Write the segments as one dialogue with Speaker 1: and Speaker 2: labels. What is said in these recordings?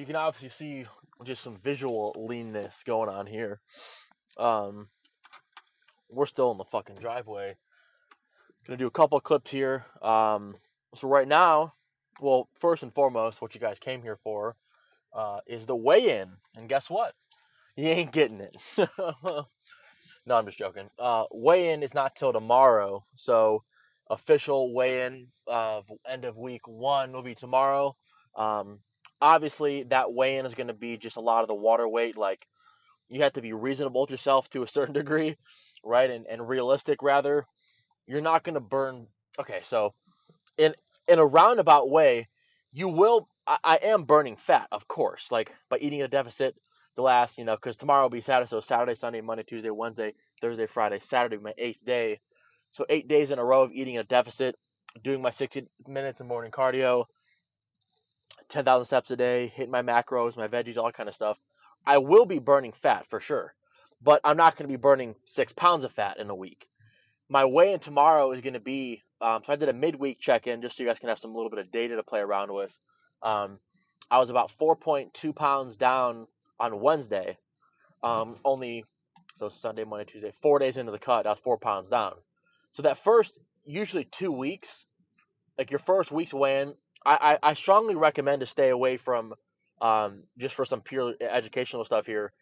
Speaker 1: can obviously see just some visual leanness going on here. Um, we're still in the fucking driveway. Gonna do a couple clips here. So right now, well, first and foremost, what you guys came here for is the weigh-in, and guess what? You ain't getting it. No, I'm just joking. Weigh-in is not till tomorrow, so official weigh-in of end of week 1 will be tomorrow. Um, Obviously, that weigh-in is going to be just a lot of the water weight. Like, you have to be reasonable with yourself to a certain degree, right? And realistic, rather. You're not going to burn. Okay, so in in a roundabout way, you will. I am burning fat, of course, like by eating a deficit. The last, because tomorrow will be Saturday, so Saturday, Sunday, Monday, Tuesday, Wednesday, Thursday, Friday, Saturday, my 8th day. So 8 days in a row of eating a deficit, doing my 60 minutes of morning cardio, 10,000 steps a day, hitting my macros, my veggies, all that kind of stuff. I will be burning fat for sure, but I'm not going to be burning 6 pounds of fat in a week. My weigh-in tomorrow is going to be so I did a midweek check-in just so you guys can have some little bit of data to play around with. Um, I was about 4.2 pounds down on Wednesday. Only so Sunday, Monday, Tuesday, 4 days into the cut, I was 4 pounds down. So that first usually 2 weeks, like your first week's weigh-in, I strongly recommend to stay away from just for some pure educational stuff here.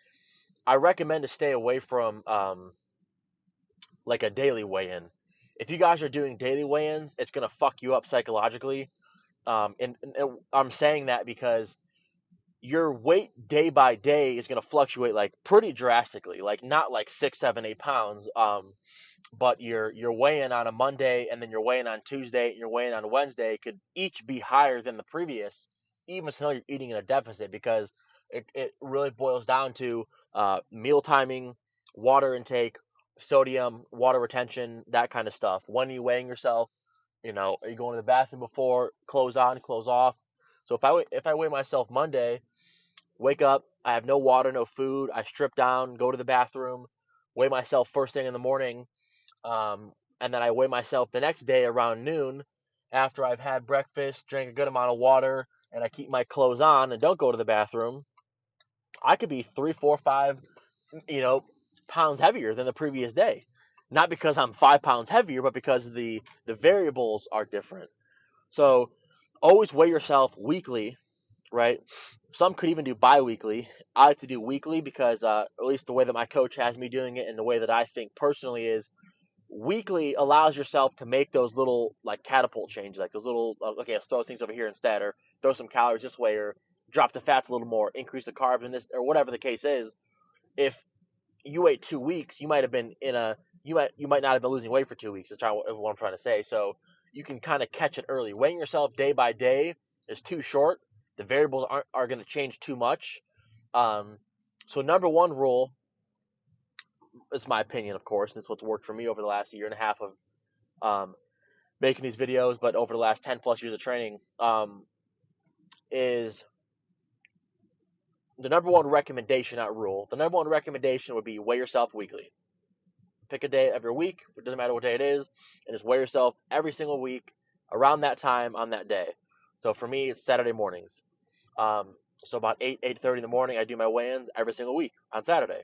Speaker 1: I recommend to stay away from like a daily weigh-in. If you guys are doing daily weigh-ins, it's gonna fuck you up psychologically. And I'm saying that because your weight day by day is gonna fluctuate like pretty drastically, like not like 6, 7, 8 pounds. But your weigh-in on a Monday and then your weigh-in on Tuesday and your weigh-in on Wednesday could each be higher than the previous, even though you're eating in a deficit because it really boils down to meal timing, water intake, sodium, water retention, that kind of stuff. When are you weighing yourself? Are you going to the bathroom before? Clothes on, clothes off. So if I weigh myself Monday, wake up, I have no water, no food, I strip down, go to the bathroom, weigh myself first thing in the morning, and then I weigh myself the next day around noon after I've had breakfast, drank a good amount of water, and I keep my clothes on and don't go to the bathroom. I could be 3, 4, 5, you know, pounds heavier than the previous day. Not because I'm 5 pounds heavier, but because the variables are different. So always weigh yourself weekly, right? Some could even do bi-weekly. I like to do weekly because at least the way that my coach has me doing it and the way that I think personally is weekly allows yourself to make those little like catapult changes, like those little okay, let's throw things over here instead, or throw some calories this way, or drop the fats a little more, increase the carbs in this, or whatever the case is. If you wait 2 weeks, you might have been in a you might not have been losing weight for 2 weeks. Is what I'm trying to say. So you can kind of catch it early. Weighing yourself day by day is too short. The variables are going to change too much. So number one rule, it's my opinion, of course, and it's what's worked for me over the last year and a half of um, making these videos, but over the last 10 plus years of training, is the number one recommendation, not rule. The number one recommendation would be weigh yourself weekly. Pick a day every week, it doesn't matter what day it is, and just weigh yourself every single week around that time on that day. So for me, it's Saturday mornings. So about 8:30 in the morning, I do my weigh-ins every single week on Saturday.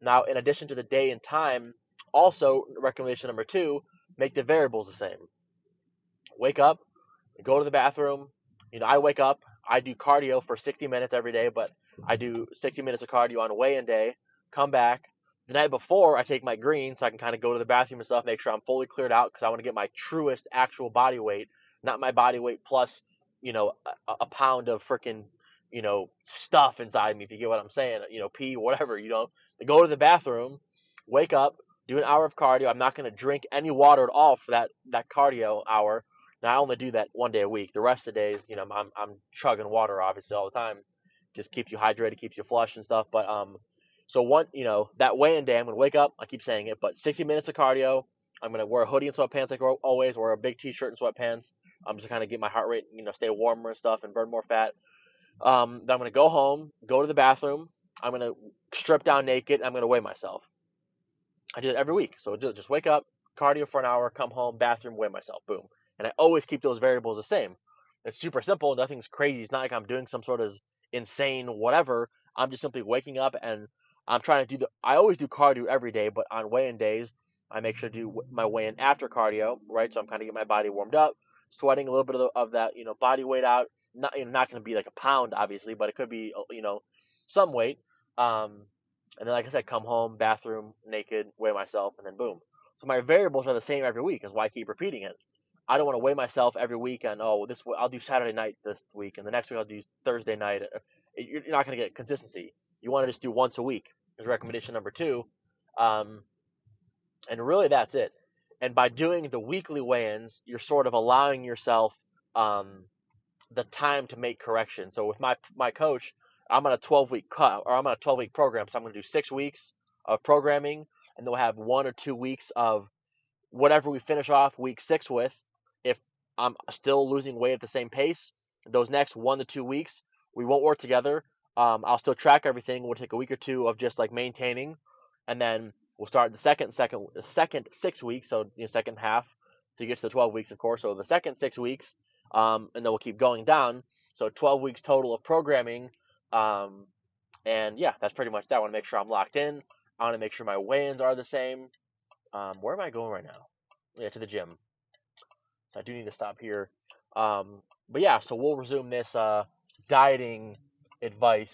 Speaker 1: Now, in addition to the day and time, also recommendation number two, make the variables the same. Wake up, go to the bathroom. I wake up, I do cardio for 60 minutes every day, but I do 60 minutes of cardio on a weigh-in day, come back. The night before, I take my green so I can kind of go to the bathroom and stuff, make sure I'm fully cleared out because I want to get my truest actual body weight, not my body weight plus, a pound of freaking, stuff inside me, if you get what I'm saying, pee, whatever, Go to the bathroom, wake up, do an hour of cardio. I'm not going to drink any water at all for that cardio hour. Now I only do that 1 day a week. The rest of the days, I'm chugging water obviously all the time. Just keeps you hydrated, keeps you flush and stuff. But so that weigh-in day, I'm gonna wake up. I keep saying it, but 60 minutes of cardio. I'm gonna wear a hoodie and sweatpants like always. Wear a big t-shirt and sweatpants. I'm just kind of get my heart rate, stay warmer and stuff, and burn more fat. Then I'm gonna go home, go to the bathroom. I'm gonna strip down naked. I'm gonna weigh myself. I do it every week. So just wake up, cardio for an hour, come home, bathroom, weigh myself, boom. And I always keep those variables the same. It's super simple. Nothing's crazy. It's not like I'm doing some sort of insane whatever. I'm just simply waking up and I'm trying to do I always do cardio every day, but on weigh-in days, I make sure to do my weigh-in after cardio, right? So I'm kind of getting my body warmed up, sweating a little bit of that, body weight out. Not going to be like a pound, obviously, but it could be, some weight. Um, and then, like I said, come home, bathroom, naked, weigh myself, and then boom. So my variables are the same every week. Is why I keep repeating it. I don't want to weigh myself every week and I'll do Saturday night this week and the next week I'll do Thursday night. You're not going to get consistency. You want to just do once a week. Is recommendation number 2, um, and really that's it. And by doing the weekly weigh-ins, you're sort of allowing yourself um, the time to make corrections. So with my coach, I'm on a 12-week cut or I'm on a 12-week program, so I'm going to do 6 weeks of programming, and then we'll have 1 or 2 weeks of whatever we finish off week 6 with. If I'm still losing weight at the same pace, those next 1 to 2 weeks, we won't work together. I'll still track everything. We'll take a week or two of just like maintaining, and then we'll start the second 6 weeks. So second half to get to the 12 weeks, of course. So the second 6 weeks, and then we'll keep going down. So 12 weeks total of programming. And yeah, that's pretty much that. I want to make sure I'm locked in. I want to make sure my weigh-ins are the same. Where am I going right now? Yeah, to the gym. I do need to stop here. But yeah, so we'll resume this dieting advice.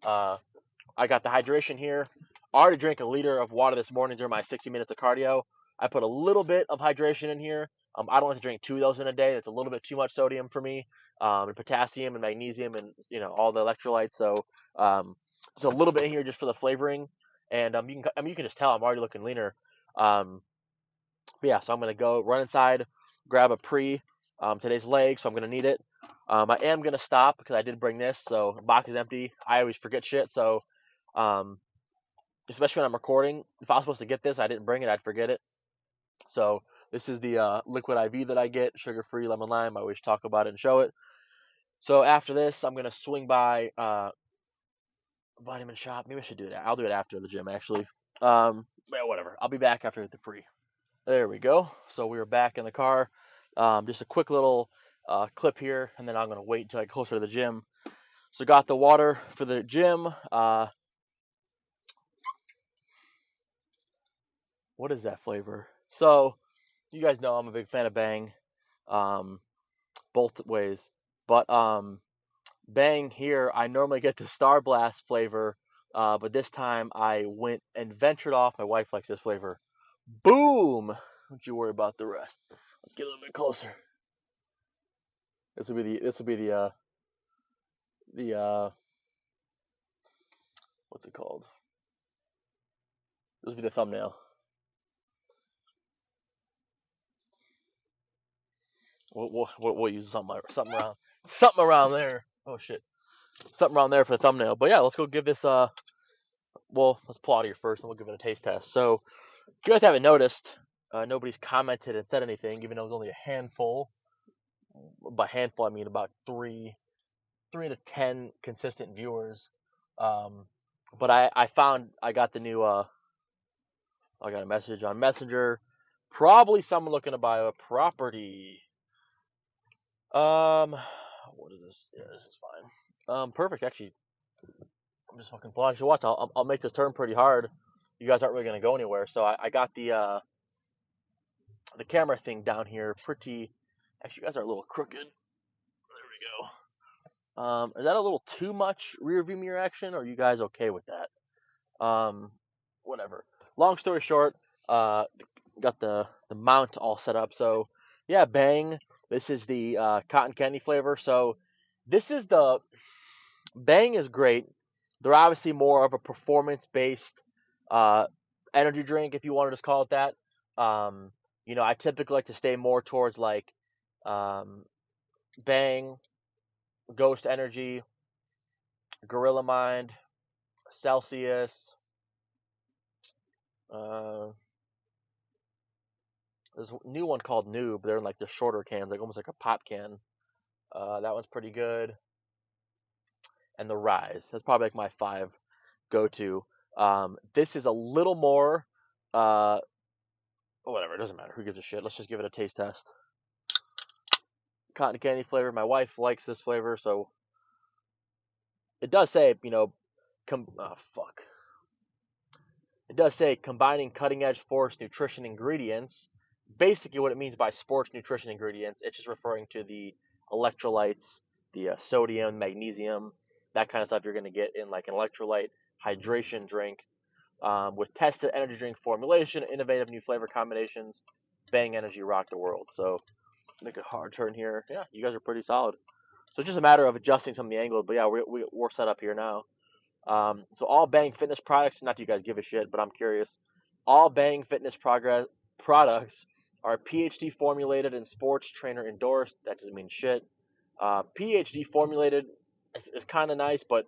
Speaker 1: I got the hydration here. I already drank a liter of water this morning during my 60 minutes of cardio. I put a little bit of hydration in here. I don't like to drink 2 of those in a day. That's a little bit too much sodium for me, and potassium and magnesium and all the electrolytes. So just a little bit in here just for the flavoring. And you can just tell I'm already looking leaner. Um, but yeah, so I'm gonna go run inside, grab a pre today's leg, so I'm gonna need it. I am gonna stop because I did bring this, so the box is empty. I always forget shit, so um, especially when I'm recording. If I was supposed to get this, I didn't bring it, I'd forget it. So this is the liquid IV that I get, sugar-free lemon lime. I always talk about it and show it. So after this, I'm gonna swing by vitamin shop. Maybe I should do that. I'll do it after the gym, actually. Yeah, whatever. I'll be back after the pre. There we go. So we are back in the car. Just a quick little clip here, and then I'm gonna wait until I get closer to the gym. So got the water for the gym. What is that flavor? So you guys know I'm a big fan of Bang, both ways. But Bang here, I normally get the Star Blast flavor, but this time I went and ventured off. My wife likes this flavor. Boom! Don't you worry about the rest. Let's get a little bit closer. This will be the what's it called? This will be the thumbnail. We'll use something around there. Oh shit, something around there for the thumbnail. But yeah, let's go give this let's pull out of here first, and we'll give it a taste test. So if you guys haven't noticed, nobody's commented and said anything, even though it was only a handful. By handful, I mean about three to 10 consistent viewers. But I found I got the new I got a message on Messenger. Probably someone looking to buy a property. What is this? Yeah, this is fine. Perfect. Actually, I'm just fucking flying. Watch. I'll make this turn pretty hard. You guys aren't really gonna go anywhere. So I got the camera thing down here. Pretty. Actually, you guys are a little crooked. There we go. Is that a little too much rear view mirror action, or are you guys okay with that? Whatever. Long story short, got the mount all set up. So yeah, Bang. This is the cotton candy flavor. So this is the Bang is great. They're obviously more of a performance based energy drink, if you want to just call it that. I typically like to stay more towards like Bang, Ghost Energy, Gorilla Mind, Celsius. There's a new one called Noob. They're in like the shorter cans, like almost like a pop can. That one's pretty good. And the Rise. That's probably like my 5 go-to. This is a little more. Whatever, it doesn't matter. Who gives a shit? Let's just give it a taste test. Cotton candy flavor. My wife likes this flavor, so it does say, It does say combining cutting-edge sports nutrition ingredients. Basically, what it means by sports nutrition ingredients, it's just referring to the electrolytes, the sodium, magnesium, that kind of stuff you're going to get in like an electrolyte hydration drink. With tested energy drink formulation, innovative new flavor combinations, Bang Energy rock the world. So, make a hard turn here. Yeah, you guys are pretty solid. So it's just a matter of adjusting some of the angles. But yeah, we're set up here now. So all Bang Fitness products, not that you guys give a shit, but I'm curious. All Bang Fitness products are PhD formulated and sports trainer endorsed. That doesn't mean shit. PhD formulated is kind of nice, but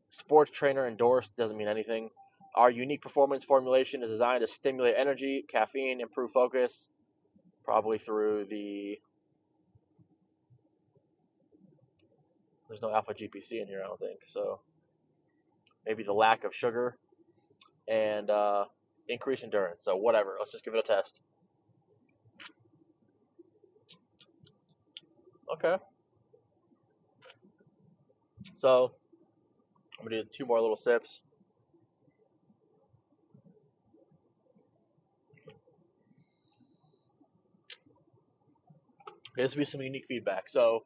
Speaker 1: sports trainer endorsed doesn't mean anything. Our unique performance formulation is designed to stimulate energy, caffeine, improve focus, probably through the... There's no alpha GPC in here, I don't think. So maybe the lack of sugar and increased endurance. So whatever. Let's just give it a test. Okay. So I'm going to do 2 more little sips. Okay, this will be some unique feedback. So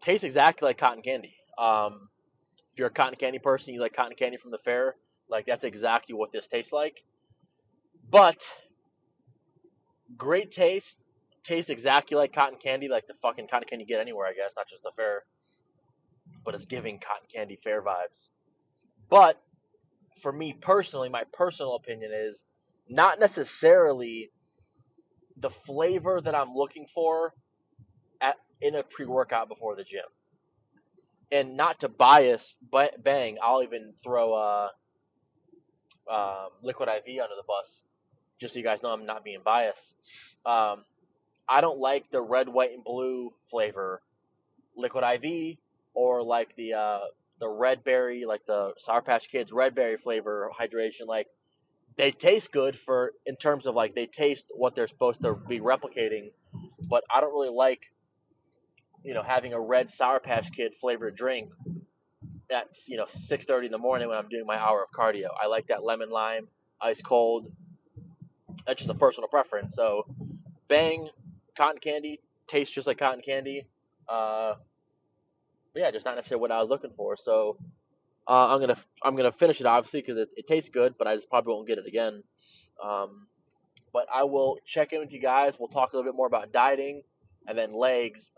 Speaker 1: tastes exactly like cotton candy. If you're a cotton candy person, you like cotton candy from the fair, like that's exactly what this tastes like. But great taste, tastes exactly like cotton candy, like the fucking cotton candy you get anywhere, I guess, not just the fair. But it's giving cotton candy fair vibes. But for me personally, my personal opinion is not necessarily the flavor that I'm looking for in a pre-workout before the gym. And not to bias Bang, I'll even throw Liquid IV under the bus, just so you guys know I'm not being biased. I don't like the red, white, and blue flavor Liquid IV, or like the red berry, like the Sour Patch Kids red berry flavor hydration. Like, they taste good in terms of like they taste what they're supposed to be replicating, but I don't really like, having a red Sour Patch Kid flavored drink at 6:30 in the morning when I'm doing my hour of cardio. I like that lemon lime, ice cold. That's just a personal preference. So Bang cotton candy tastes just like cotton candy. But yeah, just not necessarily what I was looking for. So I'm gonna finish it obviously because it tastes good, but I just probably won't get it again. But I will check in with you guys. We'll talk a little bit more about dieting, and then legs.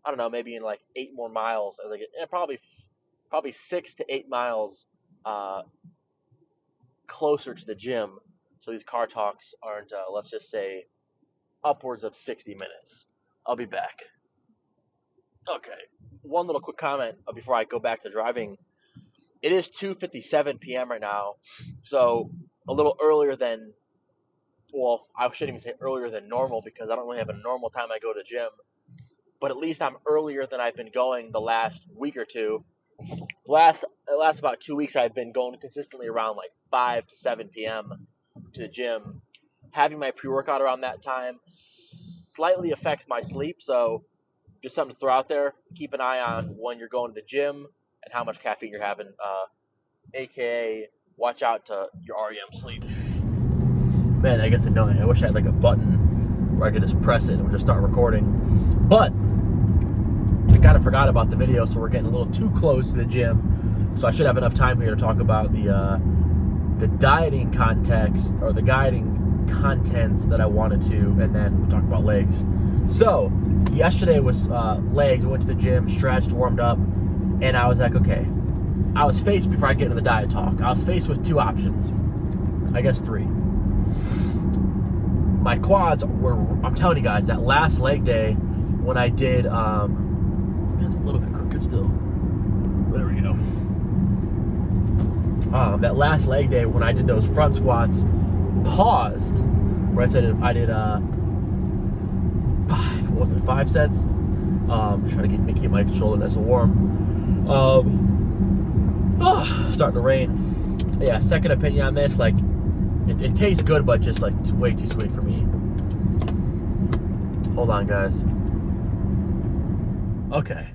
Speaker 1: I don't know, maybe in like 8 more miles as I get, probably 6 to 8 miles closer to the gym. So these car talks aren't, let's just say, upwards of 60 minutes. I'll be back. Okay, one little quick comment before I go back to driving. It is 2:57 p.m. right now, so a little earlier than, well, I shouldn't even say earlier than normal because I don't really have a normal time I go to the gym, but at least I'm earlier than I've been going the last week or two. The last about 2 weeks I've been going consistently around like 5 to 7 p.m. to the gym. Having my pre-workout around that time slightly affects my sleep, so just something to throw out there. Keep an eye on when you're going to the gym and how much caffeine you're having, aka watch out to your REM sleep. Man, that gets annoying. I wish I had like a button where I could just press it and it would just start recording. But I kind of forgot about the video, so we're getting a little too close to the gym. So I should have enough time here to talk about the dieting context, or the dieting contents that I wanted to, and then we'll talk about legs. So yesterday was legs. I went to the gym, stretched, warmed up, and I was like, okay. I was faced, before I get into the diet talk, I was faced with 2 options. I guess 3. My quads were, I'm telling you guys, that last leg day when I did, it's a little bit crooked still. There we go. That last leg day when I did those front squats, paused, where I did 5 sets? Trying to keep my shoulder nice and warm. Starting to rain. Yeah, second opinion on this, like, it tastes good, but just like it's way too sweet for me. Hold on, guys. Okay,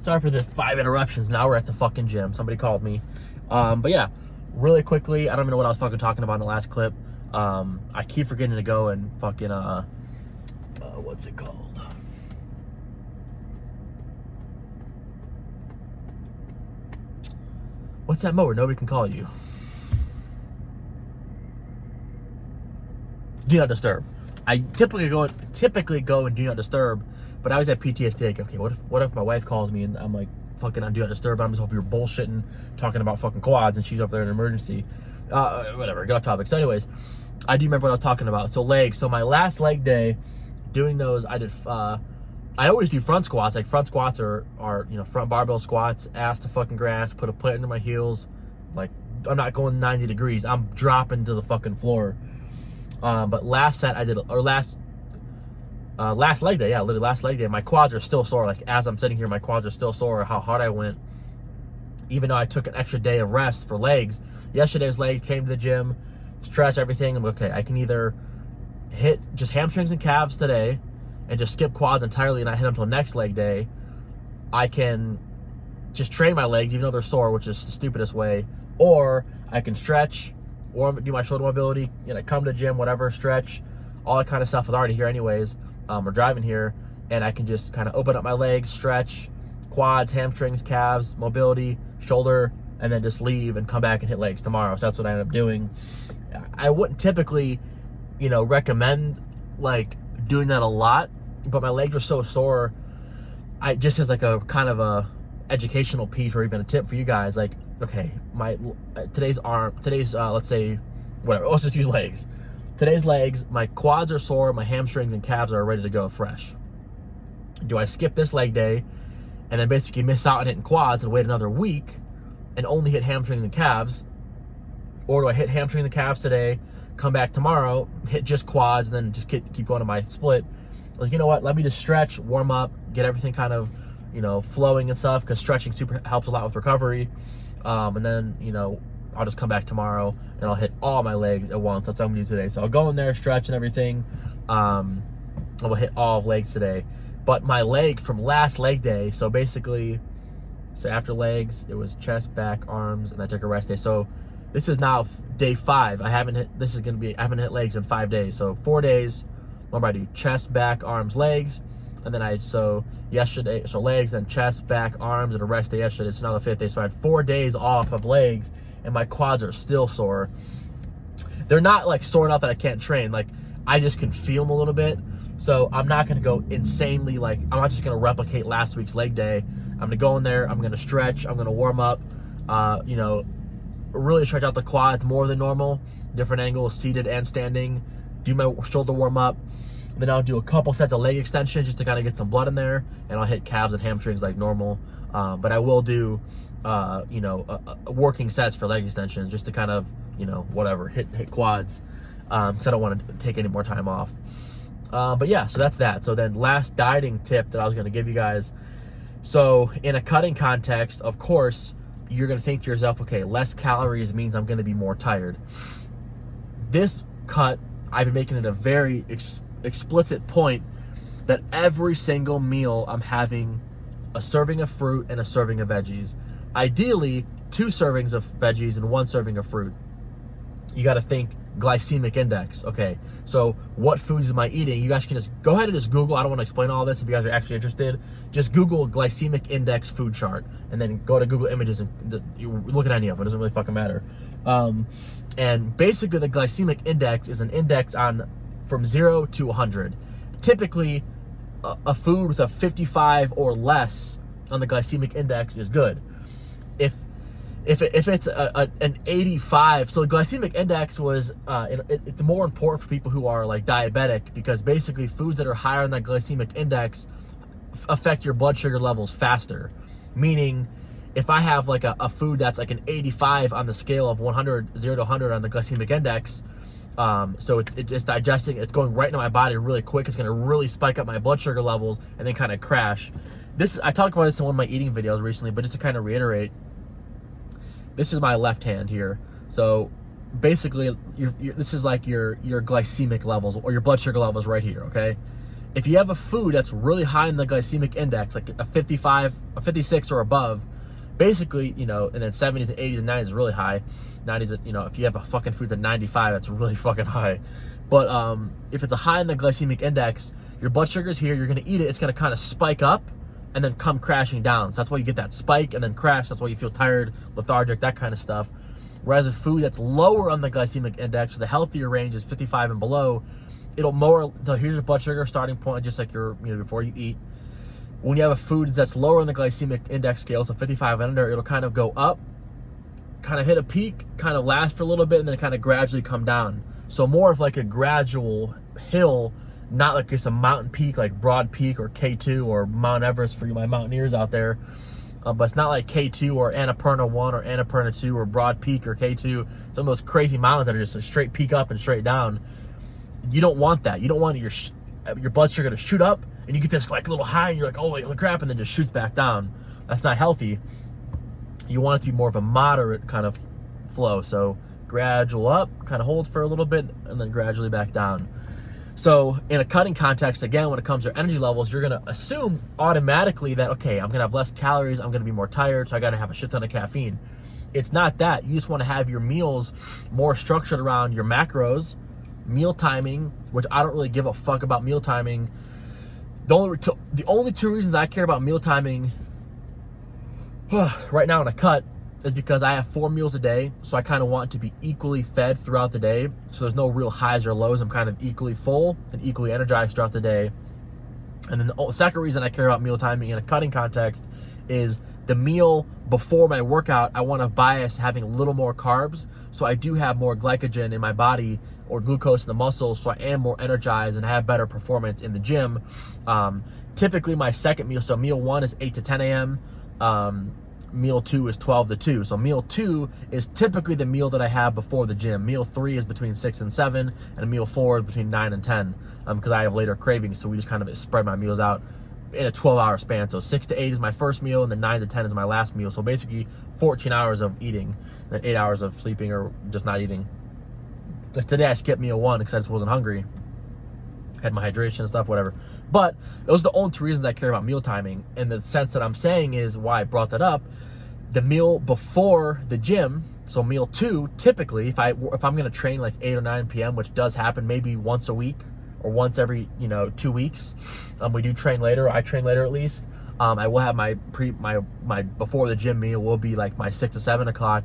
Speaker 1: Sorry for the 5 interruptions. Now we're at the fucking gym. Somebody called me. But yeah, really quickly, I don't even know what I was fucking talking about in the last clip. I keep forgetting to go and fucking, what's it called? What's that mode where nobody can call you? Do not disturb. I typically go and do not disturb, but I was at PTSD. Like, okay, what if my wife calls me and I'm like fucking on do not disturb? I'm just over here bullshitting, talking about fucking quads, and she's up there in an emergency. Whatever. Get off topic. So, anyways, I do remember what I was talking about. So legs. So my last leg day, doing those, I did. I always do front squats. Like front squats are front barbell squats, ass to fucking grass, put a plate under my heels. Like I'm not going 90 degrees. I'm dropping to the fucking floor. But last set I did, or last leg day, yeah, literally last leg day, my quads are still sore. Like as I'm sitting here, my quads are still sore. How hard I went, even though I took an extra day of rest for legs. Yesterday's legs, came to the gym, stretch everything. I'm like, okay, I can either hit just hamstrings and calves today and just skip quads entirely and not hit them until next leg day. I can just train my legs even though they're sore, which is the stupidest way, or I can stretch or do my shoulder mobility, come to the gym, whatever, stretch, all that kind of stuff is already here anyways. We're driving here, and I can just kind of open up my legs, stretch, quads, hamstrings, calves, mobility, shoulder, and then just leave and come back and hit legs tomorrow. So that's what I ended up doing. I wouldn't typically, recommend like doing that a lot, but my legs were so sore. I just as like a kind of a educational piece or even a tip for you guys, like, okay, today's let's say whatever, let's just use legs. Today's legs, my quads are sore, my hamstrings and calves are ready to go fresh. Do I skip this leg day and then basically miss out on hitting quads and wait another week and only hit hamstrings and calves? Or do I hit hamstrings and calves today, come back tomorrow, hit just quads, and then just keep going to my split? Like, you know what, let me just stretch, warm up, get everything kind of, flowing and stuff, because stretching super helps a lot with recovery. And then, I'll just come back tomorrow and I'll hit all my legs at once. That's what I'm gonna do today. So I'll go in there, stretch and everything. I will hit all of legs today. But my leg from last leg day, so basically, after legs, it was chest, back, arms, and I took a rest day. So this is now day 5. I haven't hit legs in 5 days. So 4 days, what do I do? Chest, back, arms, legs. And then yesterday, legs, then chest, back, arms, and a rest day yesterday. So now the 5th day. So I had 4 days off of legs, and my quads are still sore. They're not like sore enough that I can't train. Like I just can feel them a little bit. So I'm not going to go insanely, like I'm not just going to replicate last week's leg day. I'm going to go in there, I'm going to stretch, I'm going to warm up, really stretch out the quads more than normal, different angles, seated and standing, do my shoulder warm up. Then I'll do a couple sets of leg extensions just to kind of get some blood in there, and I'll hit calves and hamstrings like normal. But I will do, working sets for leg extensions just to kind of, whatever, hit quads, because I don't want to take any more time off. But yeah, so that's that. So then last dieting tip that I was going to give you guys. So in a cutting context, of course, you're going to think to yourself, okay, less calories means I'm going to be more tired. This cut, I've been making it a very explicit point that every single meal I'm having a serving of fruit and a serving of veggies. Ideally, 2 servings of veggies and 1 serving of fruit. You got to think glycemic index. Okay, so what foods am I eating? You guys can just go ahead and just Google. I don't want to explain all this if you guys are actually interested. Just Google glycemic index food chart and then go to Google Images and you look at any of them. It doesn't really fucking matter. And basically the glycemic index is an index from 0 to 100. Typically, a food with a 55 or less on the glycemic index is good. If it's an 85, so the glycemic index was it's more important for people who are like diabetic, because basically foods that are higher on that glycemic index affect your blood sugar levels faster. Meaning, if I have like a food that's like an 85 on the scale of 100, 0 to 100 on the glycemic index, so it's just digesting, it's going right into my body really quick. It's going to really spike up my blood sugar levels and then kind of crash. I talked about this in one of my eating videos recently, but just to kind of reiterate, this is my left hand here. So basically, this is like your glycemic levels or your blood sugar levels right here, okay?
Speaker 2: if you have a food that's really high in the glycemic index, like a 55, a 56 or above, basically, you know, and then 70s and 80s and 90s is really high. 90s, you know, if you have a fucking food at 95, that's really fucking high. But if it's a high in the glycemic index, your blood sugar's here, you're gonna eat it, it's gonna kind of spike up and then come crashing down. So that's why you get that spike and then crash. That's why you feel tired, lethargic, that kind of stuff. Whereas a food that's lower on the glycemic index, so the healthier range is 55 and below, it'll more, so here's your blood sugar starting point, just like your, you know, before you eat. When you have a food that's lower on the glycemic index scale, so 55 and under, it'll kind of go up, kind of hit a peak, kind of last for a little bit, and then kind of gradually come down. So more of like a gradual hill, not like just a mountain peak like Broad Peak or K2 or Mount Everest for you my mountaineers out there. But it's not like K2 or Annapurna 1 or Annapurna 2 or Broad Peak or K2, some of those crazy mountains that are just a straight peak up and straight down. You don't want that. You don't want your blood sugar to shoot up and you get this like little high and you're like, oh wait, holy crap, and then just shoots back down. That's not healthy. You want it to be more of a moderate kind of flow. So gradual up, kind of hold for a little bit, and then gradually back down. So in a cutting context, again, when it comes to energy levels, you're gonna assume automatically that, okay, I'm gonna have less calories, I'm gonna be more tired, so I gotta have a shit ton of caffeine. It's not that. You just wanna have your meals more structured around your macros, meal timing, which I don't really give a fuck about meal timing. The only two reasons I care about meal timing right now in a cut is because I have 4 meals a day, so I kind of want to be equally fed throughout the day, so there's no real highs or lows. I'm kind of equally full and equally energized throughout the day. And then the second reason I care about meal timing in a cutting context is the meal before my workout, I want to bias having a little more carbs, so I do have more glycogen in my body or glucose in the muscles, so I am more energized and have better performance in the gym. Typically my second meal, so meal 1 is 8 to 10 a.m., meal 2 is 12 to 2. So meal 2 is typically the meal that I have before the gym. Meal 3 is between 6 and 7, and meal 4 is between 9 and 10, because I have later cravings, so we just kind of spread my meals out in a 12-hour span. So 6 to 8 is my first meal, and then 9 to 10 is my last meal. So basically 14 hours of eating, and then 8 hours of sleeping or just not eating. Like today I skipped meal 1 because I just wasn't hungry. Had my hydration and stuff, whatever. But those are the only 2 reasons I care about meal timing. And the sense that I'm saying is why I brought that up. The meal before the gym, so meal 2, typically, if I'm gonna train like 8 or 9 p.m., which does happen maybe once a week or once every 2 weeks, we do train later. I train later at least. I will have my before the gym meal will be like my 6 to 7 o'clock.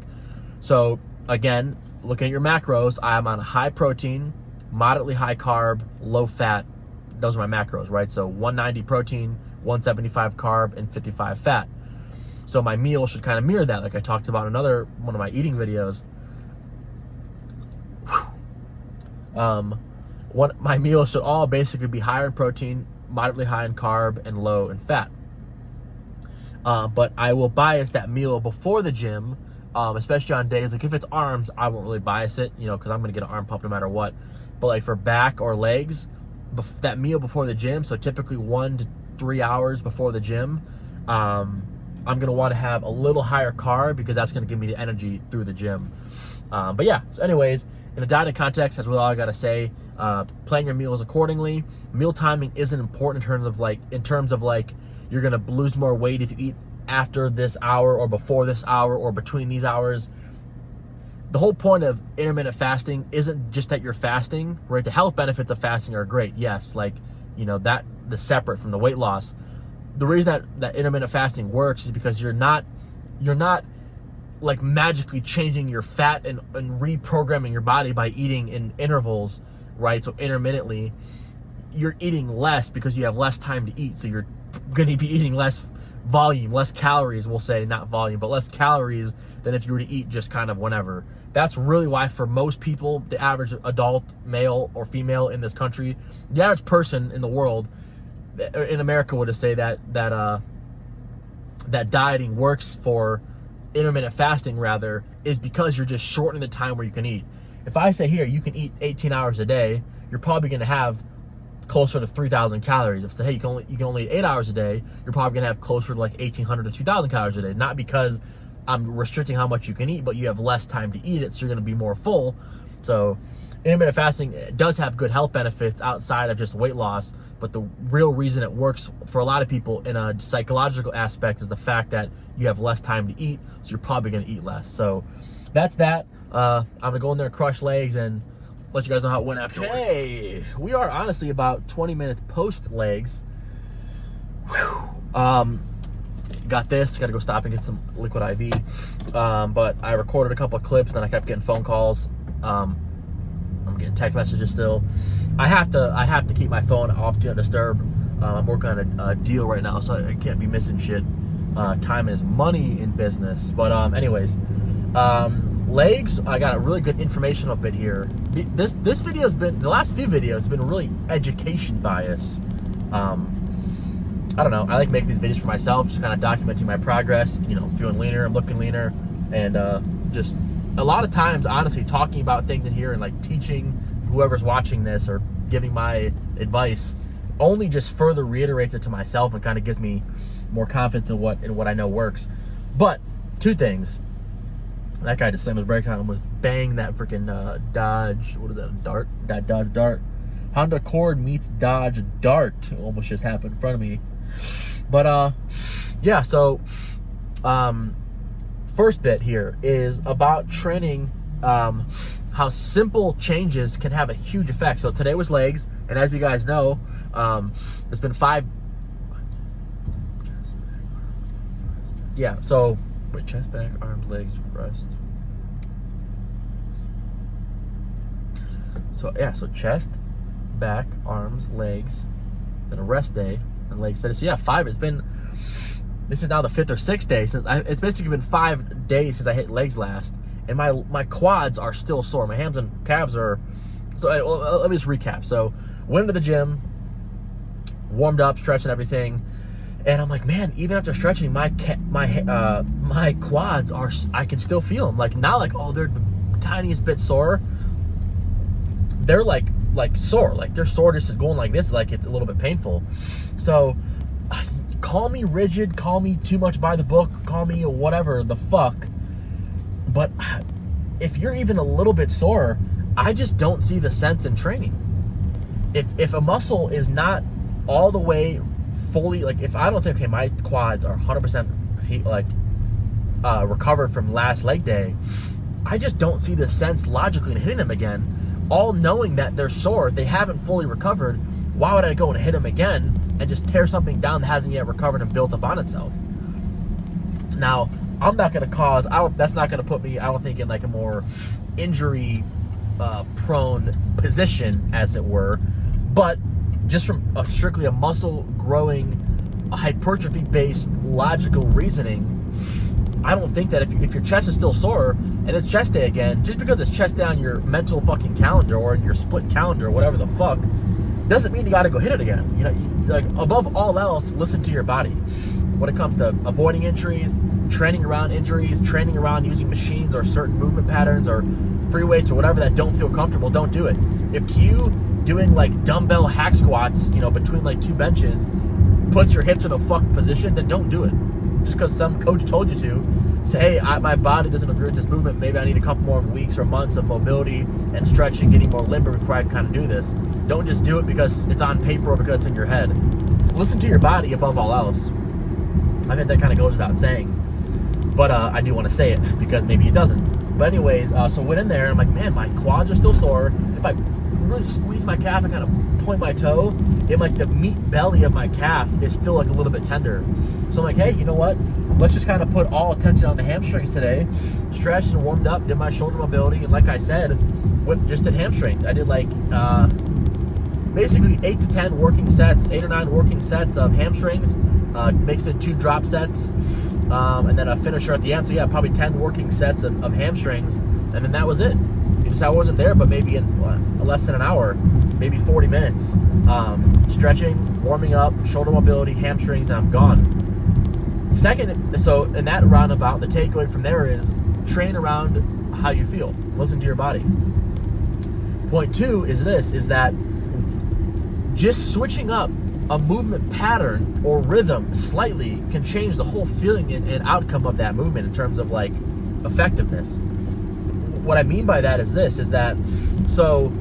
Speaker 2: So again, looking at your macros, I'm on high protein, moderately high carb, low fat. Those are my macros, right? So 190 protein, 175 carb, and 55 fat. So my meal should kind of mirror that, like I talked about in one of my eating videos. My meals should all basically be higher in protein, moderately high in carb, and low in fat. But I will bias that meal before the gym, especially on days, like if it's arms, I won't really bias it, because I'm going to get an arm pump no matter what. But like for back or legs, that meal before the gym, so typically 1 to 3 hours before the gym, I'm going to want to have a little higher carb because that's going to give me the energy through the gym. But yeah, so anyways, in a dieting context, that's really all I got to say. Plan your meals accordingly. Meal timing isn't important in terms of like you're going to lose more weight if you eat after this hour or before this hour or between these hours. The whole point of intermittent fasting isn't just that you're fasting, right? The health benefits of fasting are great. Yes, like, that the separate from the weight loss. The reason that intermittent fasting works is because you're not like magically changing your fat and reprogramming your body by eating in intervals, right? So intermittently, you're eating less because you have less time to eat. So you're going to be eating less volume, less calories, we'll say, not volume, but less calories than if you were to eat just kind of whenever. That's really why for most people, the average adult, male or female in this country, the average person in the world, in America would say that dieting works for intermittent fasting rather, is because you're just shortening the time where you can eat. If I say here, you can eat 18 hours a day, you're probably going to have closer to 3,000 calories. If I say, hey, you can only eat 8 hours a day, you're probably going to have closer to like 1,800 to 2,000 calories a day. Not because I'm restricting how much you can eat, but you have less time to eat it, so you're going to be more full. So intermittent fasting does have good health benefits outside of just weight loss, but the real reason it works for a lot of people in a psychological aspect is the fact that you have less time to eat, so you're probably going to eat less. So that's that. I'm going to go in there and crush legs and let you guys know how it went afterwards. Okay, we are honestly about 20 minutes post legs. Got this, got to go stop and get some liquid IV. But I recorded a couple of clips, and then I kept getting phone calls. I'm getting text messages still. I have to keep my phone off Do Not Disturb. I'm working on a deal right now, so I can't be missing shit. Time is money in business. But anyways, legs, I got a really good informational bit here. This video has been, the last few videos have been really education bias. I don't know, I like making these videos for myself, just kind of documenting my progress, you know, feeling leaner, I'm looking leaner, and just a lot of times, honestly, talking about things in here and like teaching whoever's watching this or giving my advice only just further reiterates it to myself and kind of gives me more confidence in what I know works. But two things. That guy just slammed his brake on and was bang that freaking Dodge. What is that? Dart? That Dodge Dart. Honda Accord meets Dodge Dart. Almost just happened in front of me. But yeah. So first bit here is about training. How simple changes can have a huge effect. So today was legs, and as you guys know, it's been 5. Yeah. So. Wait, chest, back, arms, legs, rest. So yeah, so chest, back, arms, legs, then a rest day, and legs steady. So yeah, 5. This is now the 5th or 6th day since it's basically been 5 days since I hit legs last, and my quads are still sore. My hams and calves are. So let me just recap. So went to the gym, warmed up, stretching everything. And I'm like, man, even after stretching, my quads are, I can still feel them. Like, not like, oh, they're the tiniest bit sore. They're like sore. Like, they're sore just going like this, like it's a little bit painful. So, call me rigid, call me too much by the book, call me whatever the fuck. But if you're even a little bit sore, I just don't see the sense in training. If a muscle is not all the way fully, like, if I don't think, okay, my quads are 100% recovered from last leg day, I just don't see the sense logically in hitting them again. All knowing that they're sore, they haven't fully recovered. Why would I go and hit them again and just tear something down that hasn't yet recovered and built up on itself? Now, I'm not going to cause, that's not going to put me, I don't think, in like a more injury prone position, as it were. But just from strictly a muscle growing, hypertrophy based logical reasoning, I don't think that if your chest is still sore and it's chest day again, just because it's chest day on your mental fucking calendar or in your split calendar or whatever the fuck, doesn't mean you got to go hit it again. You know, like, above all else, listen to your body when it comes to avoiding injuries, training around injuries, training around using machines or certain movement patterns or free weights or whatever that don't feel comfortable. Don't do it. If to you doing like dumbbell hack squats, you know, between like 2 benches puts your hips in a fucked position, then don't do it. Just because some coach told you to. Say, hey, my body doesn't agree with this movement. Maybe I need a couple more weeks or months of mobility and stretching, getting more limber before I can kind of do this. Don't just do it because it's on paper or because it's in your head. Listen to your body above all else. I think that kind of goes without saying. But I do want to say it because maybe it doesn't. But anyways, so went in there and I'm like, man, my quads are still sore. If I really squeeze my calf and kind of point my toe, and like the meat belly of my calf is still like a little bit tender. So I'm like, hey, you know what? Let's just kind of put all attention on the hamstrings today. Stretched and warmed up, did my shoulder mobility, and like I said, just did hamstrings. I did like basically 8 to 10 working sets, 8 or 9 working sets of hamstrings, mixed in 2 drop sets, and then a finisher at the end. So yeah, probably 10 working sets of hamstrings, and then that was it. So I wasn't there, but maybe in less than an hour, maybe 40 minutes, stretching, warming up, shoulder mobility, hamstrings, and I'm gone. Second, so in that roundabout, the takeaway from there is train around how you feel. Listen to your body. Point 2 is this, is that just switching up a movement pattern or rhythm slightly can change the whole feeling and outcome of that movement in terms of like effectiveness. What I mean by that is this, is that So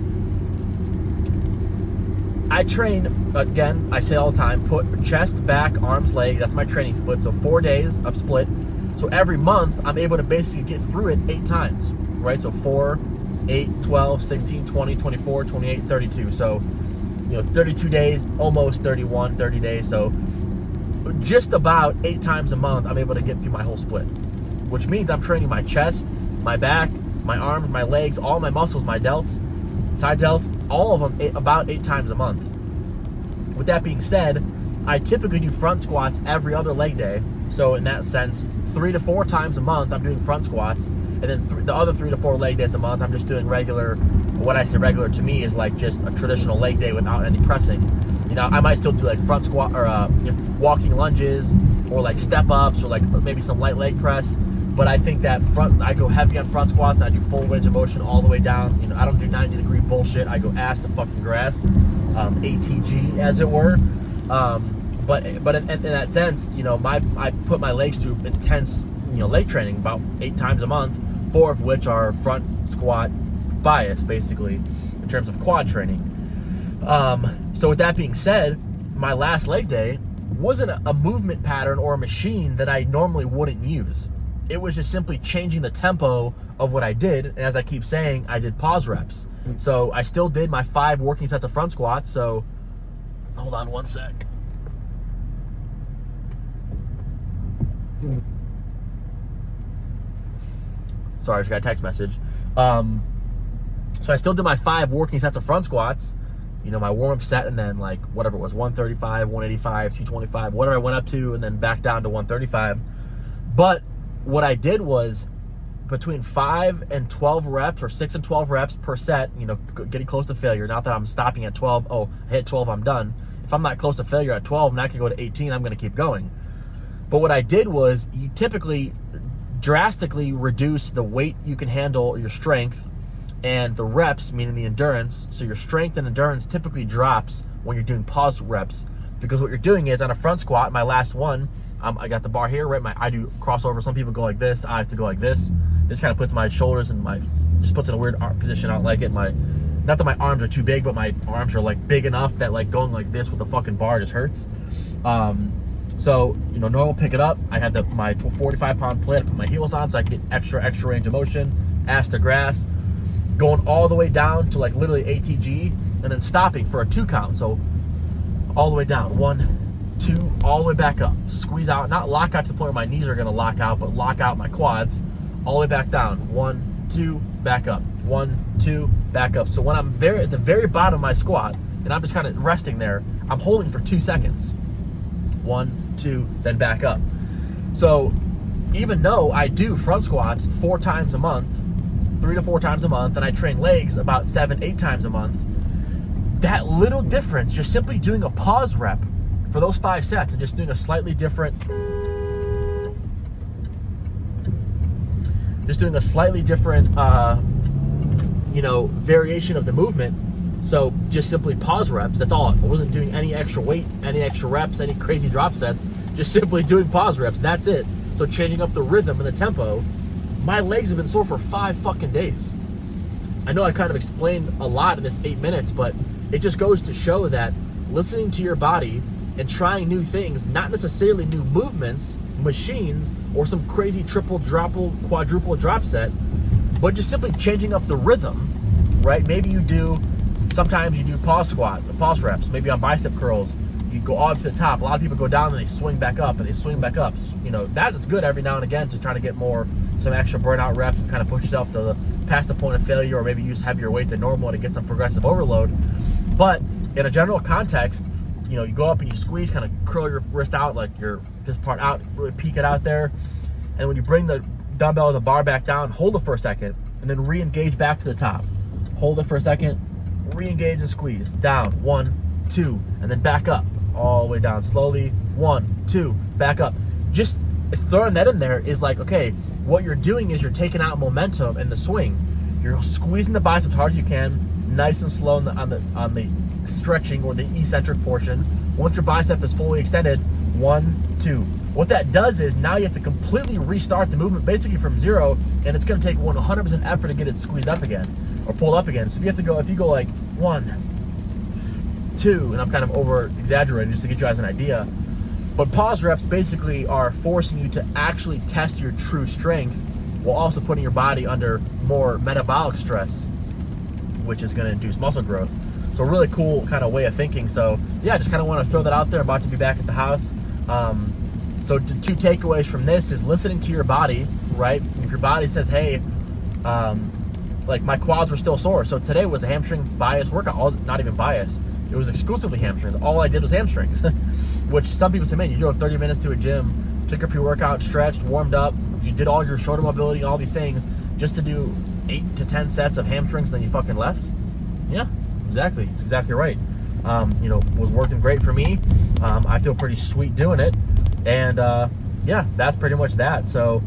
Speaker 2: I train, again, I say all the time, put chest, back, arms, legs. That's my training split. So 4 days of split. So every month, I'm able to basically get through it 8 times, right? So 4, 8, 12, 16, 20, 24, 28, 32. So, 32 days, almost 31, 30 days. So just about 8 times a month, I'm able to get through my whole split, which means I'm training my chest, my back, my arms, my legs, all my muscles, my delts, side delts, all of them about 8 times a month. With that being said, I typically do front squats every other leg day. So in that sense, 3 to 4 times a month, I'm doing front squats. And then the other 3 to 4 leg days a month, I'm just doing regular. What I say regular to me is like just a traditional leg day without any pressing. I might still do like front squat or walking lunges or like step ups or like maybe some light leg press. But I think that I go heavy on front squats. And I do full range of motion all the way down. I don't do 90-degree bullshit. I go ass to fucking grass, ATG as it were. But in that sense, I put my legs through intense, leg training about 8 times a month, 4 of which are front squat bias, basically, in terms of quad training. So with that being said, my last leg day wasn't a movement pattern or a machine that I normally wouldn't use. It was just simply changing the tempo of what I did. And as I keep saying, I did pause reps. So I still did my 5 working sets of front squats. So hold on one sec. Sorry, I just got a text message. So I still did my 5 working sets of front squats. My warm-up set, and then like whatever it was, 135, 185, 225, whatever I went up to, and then back down to 135. But what I did was between 5 and 12 reps or 6 and 12 reps per set, getting close to failure. Not that I'm stopping at 12. Oh, I hit 12, I'm done. If I'm not close to failure at 12 and I can go to 18, I'm going to keep going. But what I did was you typically drastically reduce the weight you can handle, your strength, and the reps, meaning the endurance. So your strength and endurance typically drops when you're doing pause reps, because what you're doing is on a front squat, my last one, I got the bar here, right? I do crossover. Some people go like this. I have to go like this. This kind of puts my shoulders and just puts in a weird position. I don't like it. Not that my arms are too big, but my arms are like big enough that like going like this with the fucking bar just hurts. So, normal pick it up. I had my 45-pound plate. I put my heels on so I can get extra range of motion, ass to grass, going all the way down to like literally ATG, and then stopping for a 2 count. So all the way down, 1, 2, all the way back up. Squeeze out, not lock out to the point where my knees are gonna lock out, but lock out my quads, all the way back down. 1, 2, back up. 1, 2, back up. So when I'm at the very bottom of my squat, and I'm just kind of resting there, I'm holding for 2 seconds. 1, 2, then back up. So even though I do front squats 4 times a month, 3 to 4 times a month, and I train legs about 7, 8 times a month, that little difference, just simply doing a pause rep for those 5 sets and just doing a slightly different, variation of the movement. So just simply pause reps, that's all. I wasn't doing any extra weight, any extra reps, any crazy drop sets, just simply doing pause reps, that's it. So changing up the rhythm and the tempo. My legs have been sore for 5 fucking days. I know I kind of explained a lot in this 8 minutes, but it just goes to show that listening to your body and trying new things, not necessarily new movements, machines, or some crazy triple, quadruple drop set, but just simply changing up the rhythm, right? Maybe sometimes you do pause squats, pause reps, maybe on bicep curls. You go all up to the top. A lot of people go down and they swing back up, and they swing back up. That is good every now and again to try to get some extra burnout reps and kind of push yourself past the point of failure, or maybe use heavier weight than normal to get some progressive overload. But in a general context, you go up and you squeeze, kind of curl your wrist out, like this part out, really peek it out there. And when you bring the dumbbell or the bar back down, hold it for a second, and then re-engage back to the top. Hold it for a second, re-engage and squeeze. Down, 1, 2, and then back up. All the way down slowly. 1, 2, back up. Just throwing that in there is like, okay, what you're doing is you're taking out momentum in the swing. You're squeezing the biceps hard as you can, nice and slow on the stretching or the eccentric portion. Once your bicep is fully extended, 1, 2, What that does is now you have to completely restart the movement basically from zero, and it's going to take 100% effort to get it squeezed up again or pulled up again. So if you go like 1, 2, and I'm kind of over exaggerating just to get you guys an idea, but pause reps basically are forcing you to actually test your true strength while also putting your body under more metabolic stress, which is going to induce muscle growth. So really cool kind of way of thinking. So yeah, just kind of want to throw that out there. I'm about to be back at the house. So the 2 takeaways from this is listening to your body, right? If your body says, hey, like my quads were still sore. So today was a hamstring bias workout, not even bias. It was exclusively hamstrings. All I did was hamstrings, which some people say, man, you drove 30 minutes to a gym, took your pre-workout, stretched, warmed up, you did all your shoulder mobility and all these things just to do 8 to 10 sets of hamstrings, then you fucking left? Yeah, exactly. It's exactly right. Was working great for me. I feel pretty sweet doing it. And yeah, that's pretty much that. So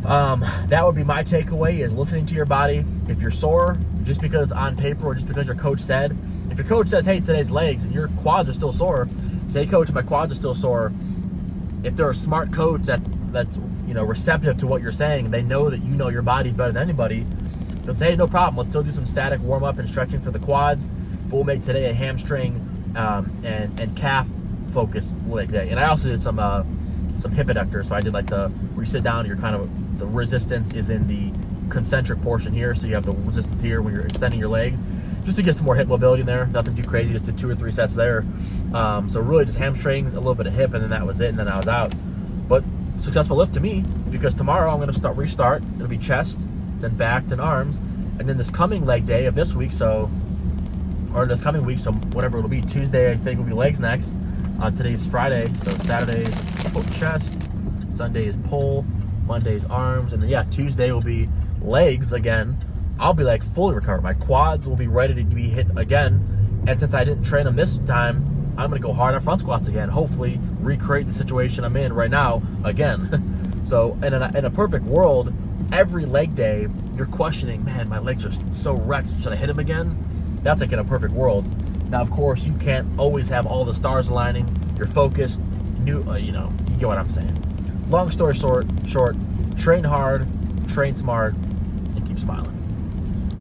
Speaker 2: that would be my takeaway, is listening to your body. If you're sore, just because it's on paper or just because your coach said, if your coach says, hey, today's legs and your quads are still sore, say, coach, my quads are still sore. If they're a smart coach that's receptive to what you're saying, they know that you know your body better than anybody, they'll say, hey, no problem, let's still do some static warm up and stretching for the quads, but we'll make today a hamstring and calf focused leg day. And I also did some hip adductors. So I did like where you sit down, you're kind of, the resistance is in the concentric portion here, so you have the resistance here when you're extending your legs, just to get some more hip mobility in there. Nothing too crazy, just did 2 or 3 sets there. So really just hamstrings, a little bit of hip, and then that was it, and then I was out. But successful lift to me, because tomorrow I'm going to restart. It'll be chest, then back, then arms, and then this coming leg day of this week, this coming week, so whatever it'll be, Tuesday I think will be legs next. Today's Friday, so Saturday is chest, Sunday is pull, Monday is arms, and then yeah, Tuesday will be legs again. I'll be like fully recovered. My quads will be ready to be hit again, and since I didn't train them this time, I'm gonna go hard on front squats again. Hopefully, recreate the situation I'm in right now again. So, in a perfect world, every leg day you're questioning, man, my legs are so wrecked. Should I hit them again? That's like in a perfect world. Now, of course, you can't always have all the stars aligning. You're focused. You get what I'm saying. Long story short, train hard, train smart, and keep smiling.